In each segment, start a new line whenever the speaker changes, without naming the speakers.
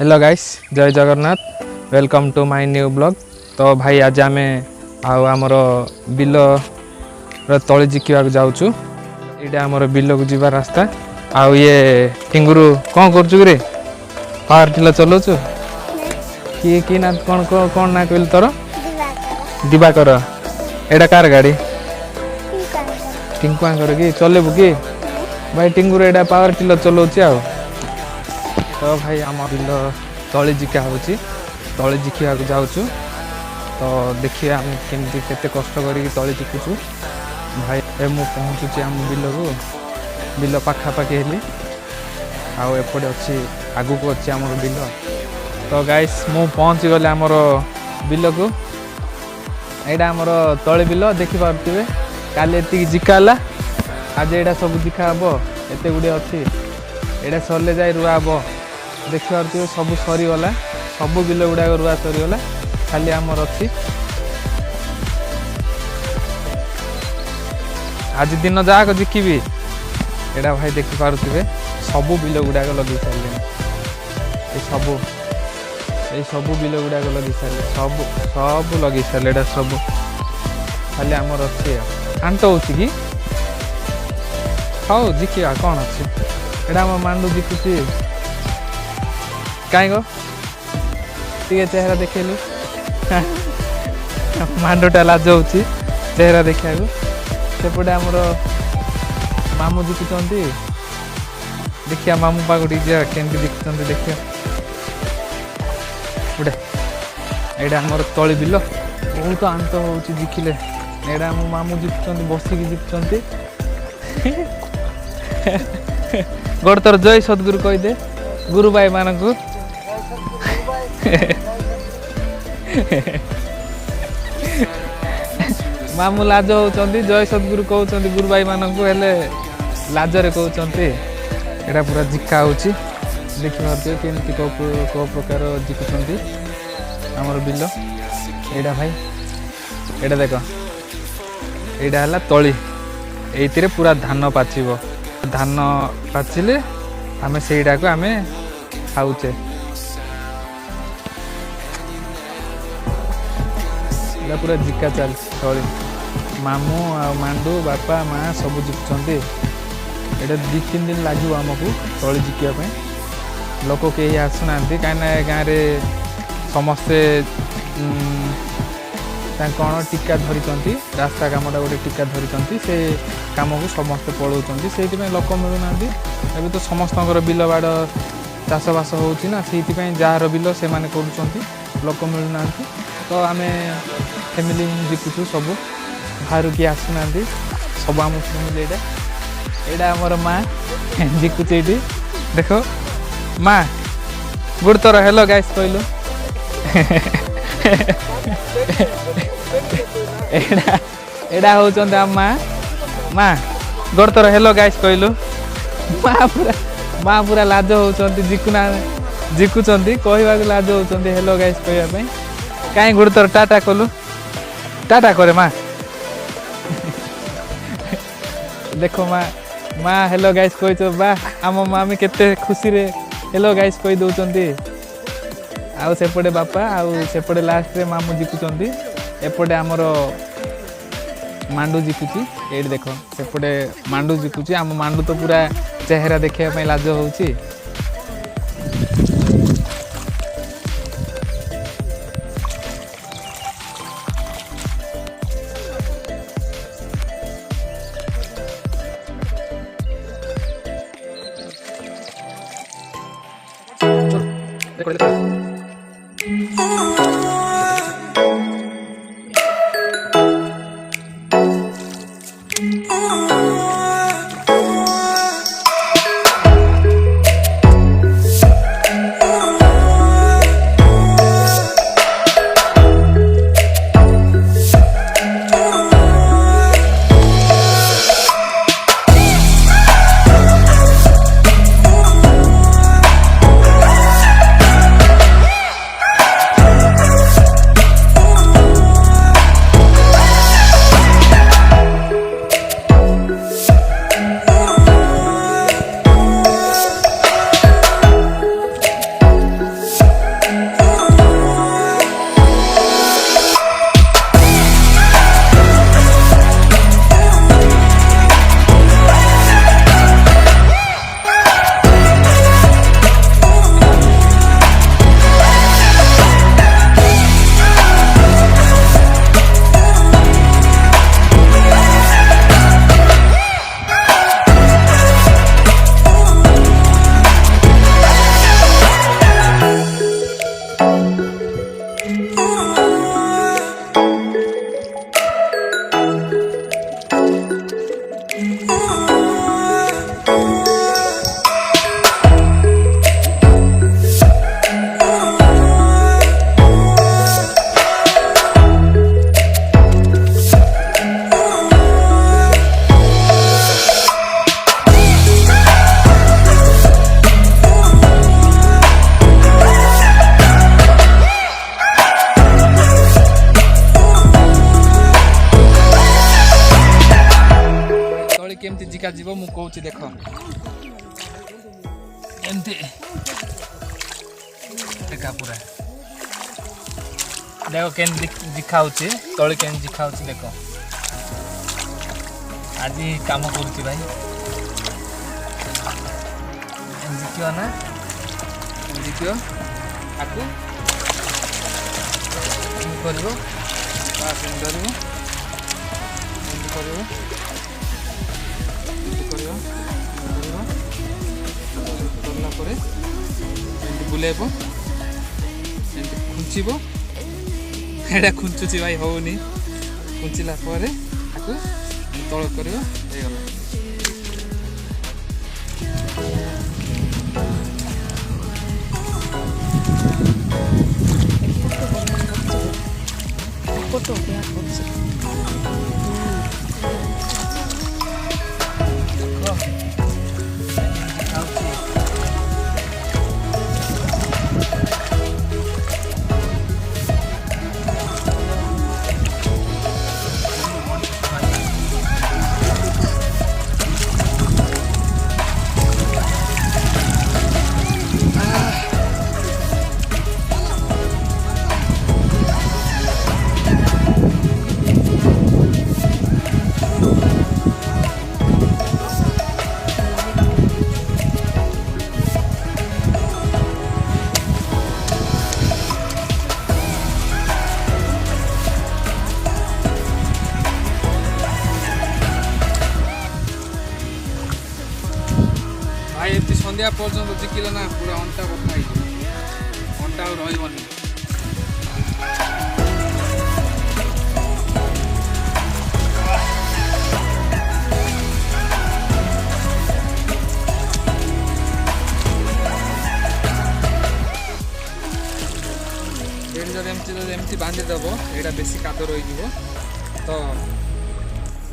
Hello guys जय Jagannath welcome to my new blog. तो भाई आज आम आमर बिल तली जिका जाऊँ ये आमर बिल को जीवा रास्ता आउ ये टिंगुरु कौन कर पावर टिलर चलाऊ कि ना कौन कौन ना कहल तोर दिवाकर एटा कार गाड़ी टिंकुआर कि चलेबू कि भाई टिंगुरु एटा पावर टिलर चलाऊ तो भाई आम बिल तली जिका हो तली जिखा जाऊँ तो देखिए आम केमती केते कष्ट करी तली जिकुचु भाई मु पहुँचुची आम बिल को बिल पाखापाखि हेली आउ एपटे अच्छी आगू को अच्छी आम बिल तो गाइस मु पहुँची गले आमर बिल को यहाँ आमर तली बिल देखिपे काली एति जिका आज यहाँ सब जिका हे एत गुड़े अच्छी यहाँ सरले जाए रुआ हे देखिपे सब सरीगला सब बिल गुड़ाक रुआ सरीगला खाली आमर अच्छी आज दिन जाक जिखी एटा भाई देखिपे सब बिल गुड़ाक लगे सारे सब बिल गुड़ाक लगे सारे सब सब लगे सारे सब खाली आमर अच्छी आंट हो खाओ जिखा कौन अच्छी एटा आम मांडू जिकुची कहीं टे चेहरा देखलु मांडटा लाज हो चेहरा देखा सेपटे आमर मामू जिकुंट देखिया मामू पाक केमती दिखुं देखिए गोटे यहाँ आमर तली बिल बहुत आंत हो जिखिले यहाँ मो मामू जिकुंट बसिकी जिकुंट गोटे थर जय सद्गुरु कहीदे गुरु भाई मान को मामू लाज होती जय सद्गुरु कहते गुरु भाई मान को हेले लाजरे कहते यहाँ पूरा जिका हो देखिए केमती कौ प्रकार जिकुंट आमर बिल यहाँ भाई यहाँ देख यहाँ है तली ये पूरा धान पाचिब धान पाचिले आम सेटा को आम खाऊचे पूरा जिका चल तली मामू आ मांडू बापा माँ सब जिकुंट यहाँ 2-3 दिन लगे आमको तली जिकापी लोक कहीं आसुना कहीं गाँव में समस्ते कौन टीका धरी रास्ता कमटा गोटे टीका धरी से कम को समस्ते पलाऊँ से लोक मिलूना अभी तो समस्त बिल बाड़ चाषबास होना से जार बिल से कर लोक मिलूना तो आम फैमिली जिकुचु सब बाहर किए आसुना सब आम फैमिली यहाँ आमर माँ जिकुच ये देख माँ गुड थर हेलो गाइस कहलु एडा होचंद माँ माँ गोटे थर हेलो गाइस कहलु माँ पूरा लाज होचंती जिकुना जिकुचंती कहवा लाज होचंती हेलो गाइस कहवाई कहीं गोटे थर टाटा कलु टाटा करे माँ देखो माँ माँ हेलो गाइस कह बा आम मामी केते खुशी रे हेलो गाइस कही दौरान आउ सेपटे बापा आउ सेपटे लास्ट रे मामू जिकुंट एपटे आमर मांडू जिकुची ये देख सेपटे मांडू जिकुची आम मांडू तो पूरा चेहरा देखा लाज हो जिका जीव मु कहूँ देख एमती देखा पूरा देख के जिखा तले के जिखा देख आज काम करुच्ची भाई जिकियो ना जिकियो आकु कर बुलेब खुंचब एटा खुंचुची भाई होनी खुंचला तल कर
फोटो क्या भाई ये सन्ध्या पर्यटन जिकिल ना पूरा अंटा बथा अंटा रही एमती बांधीदेव यहाँ बेसी काद रही तो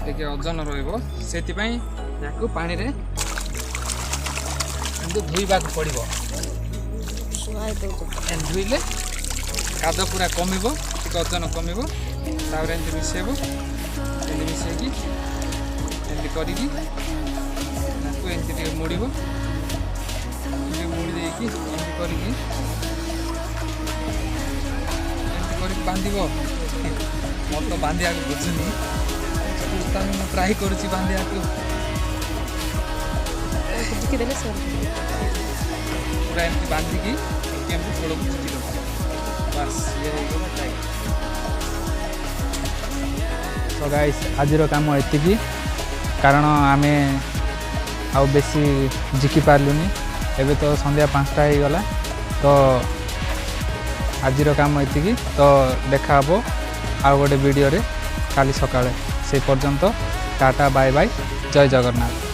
टे ओजन रही पानी रे धोइबा पड़ो धोइले काद पूरा कमिब ओजन कमिब तापर एमती मिसेब मिसेकी एमती करके मुड़ब मुड़ी देकी एमती करके बांध मोर तो बांधिया बुझुनी ट्राई करुच्ची बांधिया पूरा एमती बांधिकी छोड़ बस ये तो गाइस आज काम एति कारण आम आउ बेसी जिकी पार्लुनी एबे तो संध्या 5टा हो गला तो आज काम एति तो देखा आ गोटे वीडियो रे काली सकाळे से पर्यंत टाटा बाय बाय जय जगन्नाथ।